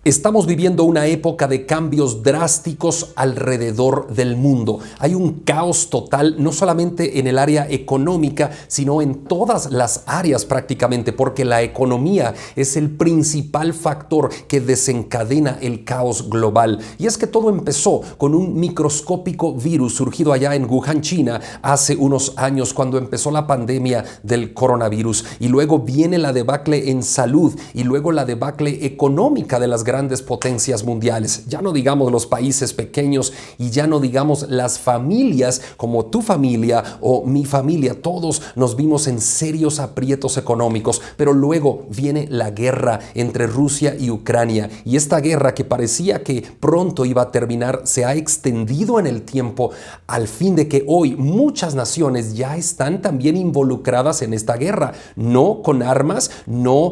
Estamos viviendo una época de cambios drásticos alrededor del mundo. Hay un caos total, no solamente en el área económica, sino en todas las áreas prácticamente, porque la economía es el principal factor que desencadena el caos global. Y es que todo empezó con un microscópico virus surgido allá en Wuhan, China, hace unos años cuando empezó la pandemia del coronavirus. Y luego viene la debacle en salud y luego la debacle económica de las grandes potencias mundiales. Ya no digamos los países pequeños y ya no digamos las familias como tu familia o mi familia. Todos nos vimos en serios aprietos económicos, pero luego viene la guerra entre Rusia y Ucrania, y esta guerra que parecía que pronto iba a terminar se ha extendido en el tiempo al fin de que hoy muchas naciones ya están también involucradas en esta guerra, no con armas, no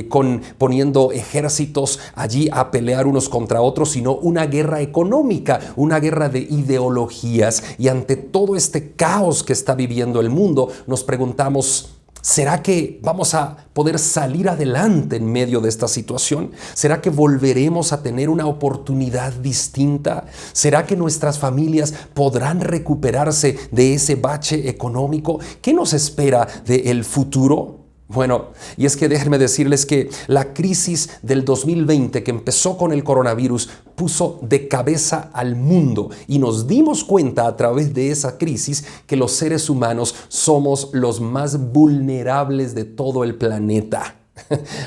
con poniendo ejércitos allí a pelear unos contra otros, sino una guerra económica, una guerra de ideologías. Y ante todo este caos que está viviendo el mundo, nos preguntamos, ¿será que vamos a poder salir adelante en medio de esta situación? ¿Será que volveremos a tener una oportunidad distinta? ¿Será que nuestras familias podrán recuperarse de ese bache económico? ¿Qué nos espera del futuro? Bueno, y es que déjenme decirles que la crisis del 2020 que empezó con el coronavirus puso de cabeza al mundo y nos dimos cuenta a través de esa crisis que los seres humanos somos los más vulnerables de todo el planeta.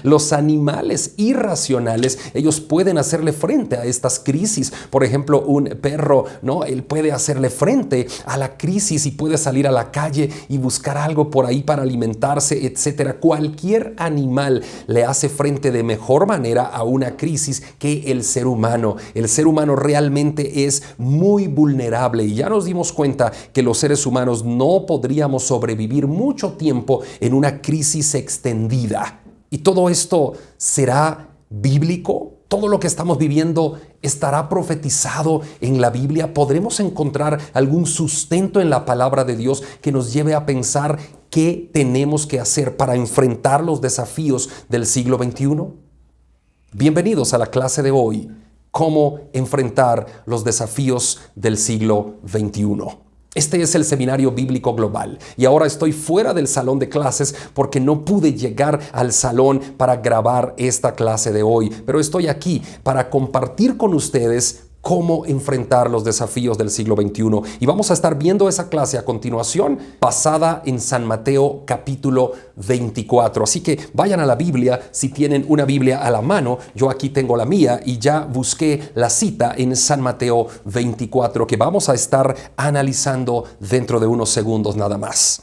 Los animales irracionales, ellos pueden hacerle frente a estas crisis. Por ejemplo, un perro, ¿no? Él puede hacerle frente a la crisis y puede salir a la calle y buscar algo por ahí para alimentarse, etcétera. Cualquier animal le hace frente de mejor manera a una crisis que el ser humano. El ser humano realmente es muy vulnerable y ya nos dimos cuenta que los seres humanos no podríamos sobrevivir mucho tiempo en una crisis extendida. ¿Y todo esto será bíblico? ¿Todo lo que estamos viviendo estará profetizado en la Biblia? ¿Podremos encontrar algún sustento en la palabra de Dios que nos lleve a pensar qué tenemos que hacer para enfrentar los desafíos del siglo XXI? Bienvenidos a la clase de hoy, ¿cómo enfrentar los desafíos del siglo XXI? Este es el Seminario Bíblico Global y ahora estoy fuera del salón de clases porque no pude llegar al salón para grabar esta clase de hoy, pero estoy aquí para compartir con ustedes cómo enfrentar los desafíos del siglo XXI. Y vamos a estar viendo esa clase a continuación, basada en San Mateo capítulo 24. Así que vayan a la Biblia si tienen una Biblia a la mano. Yo aquí tengo la mía y ya busqué la cita en San Mateo 24 que vamos a estar analizando dentro de unos segundos nada más.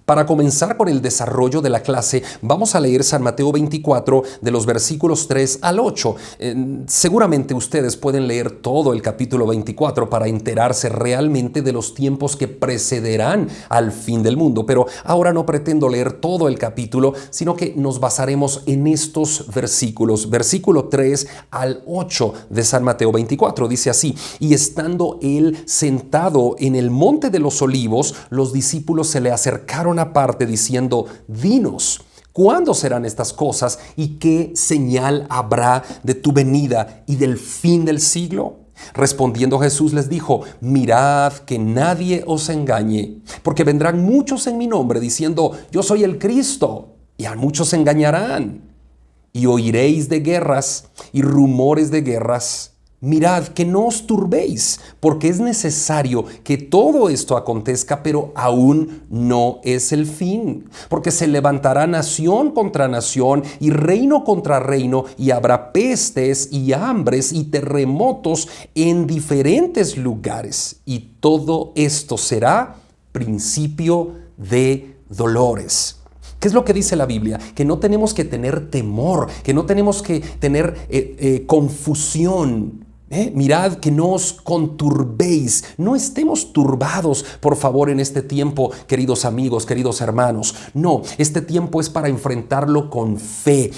Para comenzar con el desarrollo de la clase, vamos a leer San Mateo 24 de los versículos 3 al 8. Seguramente ustedes pueden leer todo el capítulo 24 para enterarse realmente de los tiempos que precederán al fin del mundo, pero ahora no pretendo leer todo el capítulo, sino que nos basaremos en estos versículos. Versículo 3 al 8 de San Mateo 24 dice así: y estando él sentado en el monte de los olivos, los discípulos se le acercaron aparte diciendo: dinos, ¿cuándo serán estas cosas y qué señal habrá de tu venida y del fin del siglo? Respondiendo Jesús les dijo: mirad que nadie os engañe, porque vendrán muchos en mi nombre diciendo: yo soy el Cristo, y a muchos engañarán. Y oiréis de guerras y rumores de guerras. Mirad que no os turbéis, porque es necesario que todo esto acontezca, pero aún no es el fin. Porque se levantará nación contra nación y reino contra reino, y habrá pestes y hambres y terremotos en diferentes lugares. Y todo esto será principio de dolores. ¿Qué es lo que dice la Biblia? Que no tenemos que tener temor, que no tenemos que tener confusión Mirad que no os conturbéis, no estemos turbados, por favor, en este tiempo, queridos amigos, queridos hermanos. No, este tiempo es para enfrentarlo con fe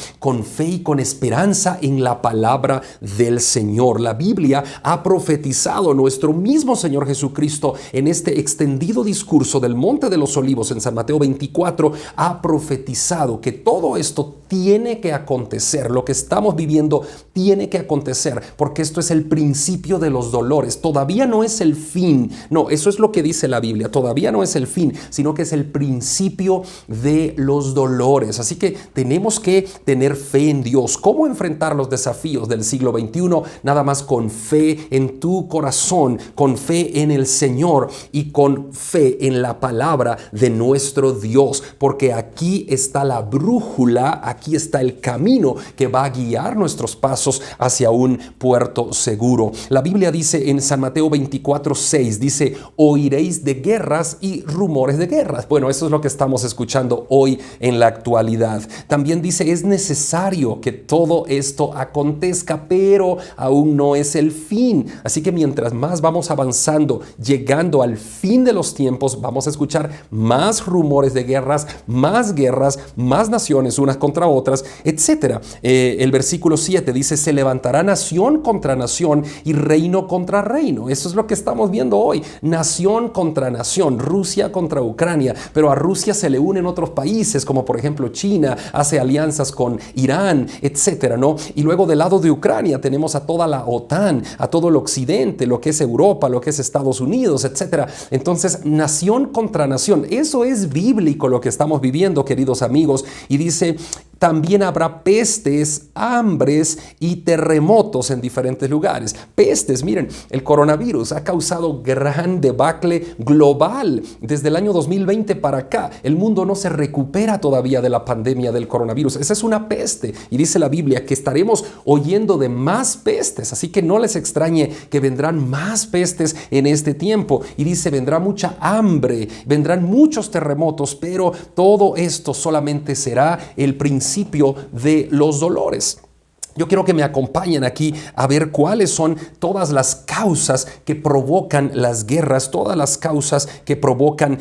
y con esperanza en la palabra del Señor. La Biblia ha profetizado, nuestro mismo Señor Jesucristo, en este extendido discurso del Monte de los Olivos en San Mateo 24, ha profetizado que todo esto tiene que acontecer. Lo que estamos viviendo tiene que acontecer, porque esto es el principio de los dolores. Todavía no es el fin. No, eso es lo que dice la Biblia. Todavía no es el fin, sino que es el principio de los dolores. Así que tenemos que tener fe en Dios. ¿Cómo enfrentar los desafíos del siglo XXI? Nada más con fe en tu corazón, con fe en el Señor y con fe en la palabra de nuestro Dios, porque aquí está la brújula, aquí está el camino que va a guiar nuestros pasos hacia un puerto seguro. La Biblia dice en San Mateo 24:6, dice: oiréis de guerras y rumores de guerras. Bueno, eso es lo que estamos escuchando hoy en la actualidad. También dice: es necesario que todo esto acontezca, pero aún no es el fin. Así que mientras más vamos avanzando, llegando al fin de los tiempos, vamos a escuchar más rumores de guerras, más naciones unas contra otras, etcétera. El versículo 7 dice: se levantará nación contra nación y reino contra reino. Eso es lo que estamos viendo hoy. Nación contra nación, Rusia contra Ucrania, pero a Rusia se le unen otros países, como por ejemplo China, hace alianzas con Irán, etcétera, ¿no? Y luego del lado de Ucrania tenemos a toda la OTAN, a todo el occidente, lo que es Europa, lo que es Estados Unidos, etcétera. Entonces, nación contra nación. Eso es bíblico lo que estamos viviendo, queridos amigos. Y dice: también habrá pestes, hambres y terremotos en diferentes lugares. Pestes, miren, el coronavirus ha causado gran debacle global desde el año 2020 para acá. El mundo no se recupera todavía de la pandemia del coronavirus. Esa es una peste. Y dice la Biblia que estaremos oyendo de más pestes. Así que no les extrañe que vendrán más pestes en este tiempo. Y dice: vendrá mucha hambre, vendrán muchos terremotos, pero todo esto solamente será el principio de los dolores. Yo quiero que me acompañen aquí a ver cuáles son todas las causas que provocan las guerras, todas las causas que provocan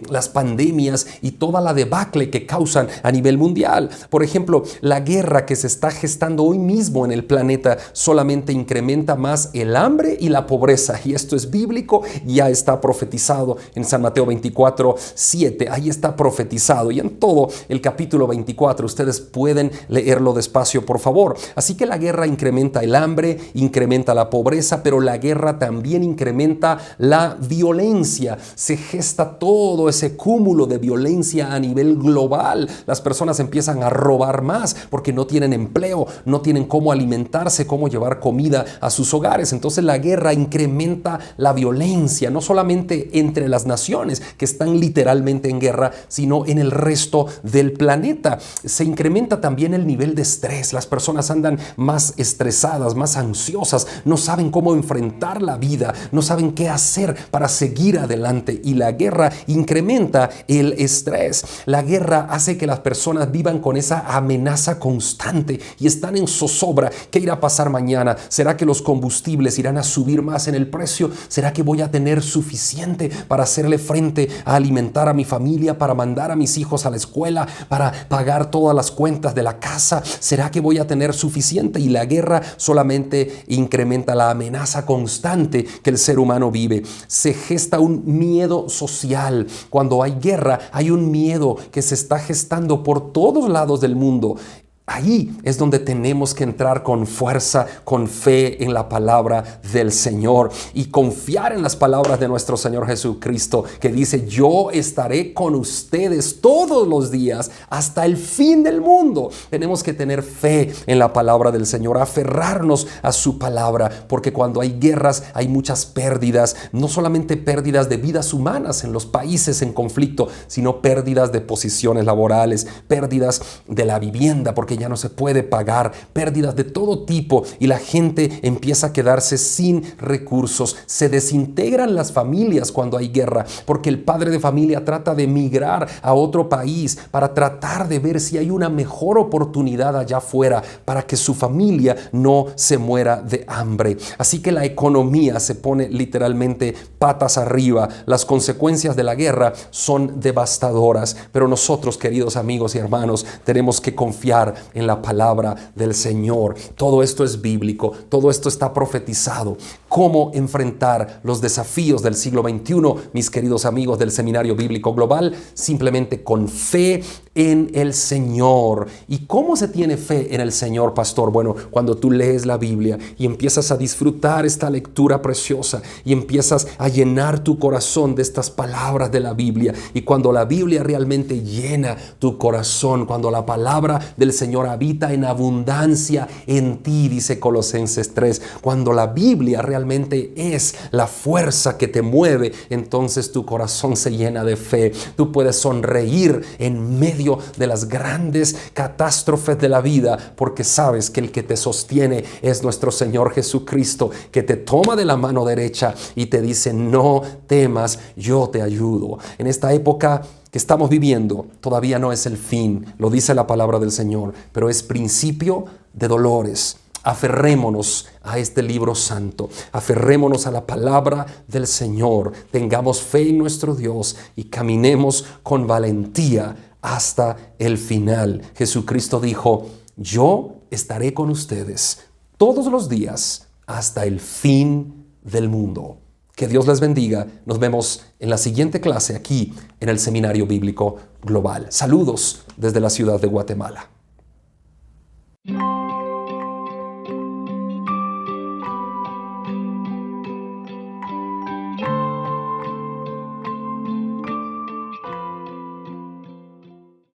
las pandemias y toda la debacle que causan a nivel mundial. Por ejemplo, la guerra que se está gestando hoy mismo en el planeta solamente incrementa más el hambre y la pobreza. Y esto es bíblico, ya está profetizado en San Mateo 24:7. Ahí está profetizado. Y en todo el capítulo 24, ustedes pueden leerlo despacio, por favor. Así que la guerra incrementa el hambre, incrementa la pobreza, pero la guerra también incrementa la violencia. Se gesta todo ese cúmulo de violencia a nivel global. Las personas empiezan a robar más porque no tienen empleo, no tienen cómo alimentarse, cómo llevar comida a sus hogares. Entonces la guerra incrementa la violencia, no solamente entre las naciones que están literalmente en guerra, sino en el resto del planeta. Se incrementa también el nivel de estrés. Las personas andan más estresadas, más ansiosas, no saben cómo enfrentar la vida, no saben qué hacer para seguir adelante, y la guerra incrementa el estrés. La guerra hace que las personas vivan con esa amenaza constante y están en zozobra. ¿Qué irá a pasar mañana? ¿Será que los combustibles irán a subir más en el precio? ¿Será que voy a tener suficiente para hacerle frente a alimentar a mi familia, para mandar a mis hijos a la escuela, para pagar todas las cuentas de la casa? ¿Será que voy a tener suficiente? Y la guerra solamente incrementa la amenaza constante que el ser humano vive. Se gesta un miedo social. Cuando hay guerra, hay un miedo que se está gestando por todos lados del mundo. Ahí es donde tenemos que entrar con fuerza, con fe en la palabra del Señor y confiar en las palabras de nuestro Señor Jesucristo, que dice: yo estaré con ustedes todos los días hasta el fin del mundo. Tenemos que tener fe en la palabra del Señor, aferrarnos a su palabra, porque cuando hay guerras hay muchas pérdidas, no solamente pérdidas de vidas humanas en los países en conflicto, sino pérdidas de posiciones laborales, pérdidas de la vivienda, porque que ya no se puede pagar, pérdidas de todo tipo y la gente empieza a quedarse sin recursos. Se desintegran las familias cuando hay guerra porque el padre de familia trata de emigrar a otro país para tratar de ver si hay una mejor oportunidad allá afuera para que su familia no se muera de hambre. Así que la economía se pone literalmente patas arriba. Las consecuencias de la guerra son devastadoras, pero nosotros, queridos amigos y hermanos, tenemos que confiar en la palabra del Señor. Todo esto es bíblico, todo esto está profetizado. ¿Cómo enfrentar los desafíos del siglo XXI, mis queridos amigos del Seminario Bíblico Global? Simplemente con fe en el Señor. ¿Y cómo se tiene fe en el Señor, pastor? Bueno, cuando tú lees la Biblia y empiezas a disfrutar esta lectura preciosa y empiezas a llenar tu corazón de estas palabras de la Biblia, y cuando la Biblia realmente llena tu corazón, cuando la palabra del Señor habita en abundancia en ti, dice Colosenses 3, cuando la Biblia realmente es la fuerza que te mueve, entonces tu corazón se llena de fe. Tú puedes sonreír en medio de las grandes catástrofes de la vida porque sabes que el que te sostiene es nuestro Señor Jesucristo, que te toma de la mano derecha y te dice: no temas, yo te ayudo. En esta época que estamos viviendo todavía no es el fin, lo dice la palabra del Señor, pero es principio de dolores. Aferrémonos a este libro santo, aferrémonos a la palabra del Señor, tengamos fe en nuestro Dios y caminemos con valentía hasta el final. Jesucristo dijo: yo estaré con ustedes todos los días hasta el fin del mundo. Que Dios les bendiga. Nos vemos en la siguiente clase aquí en el Seminario Bíblico Global. Saludos desde la ciudad de Guatemala.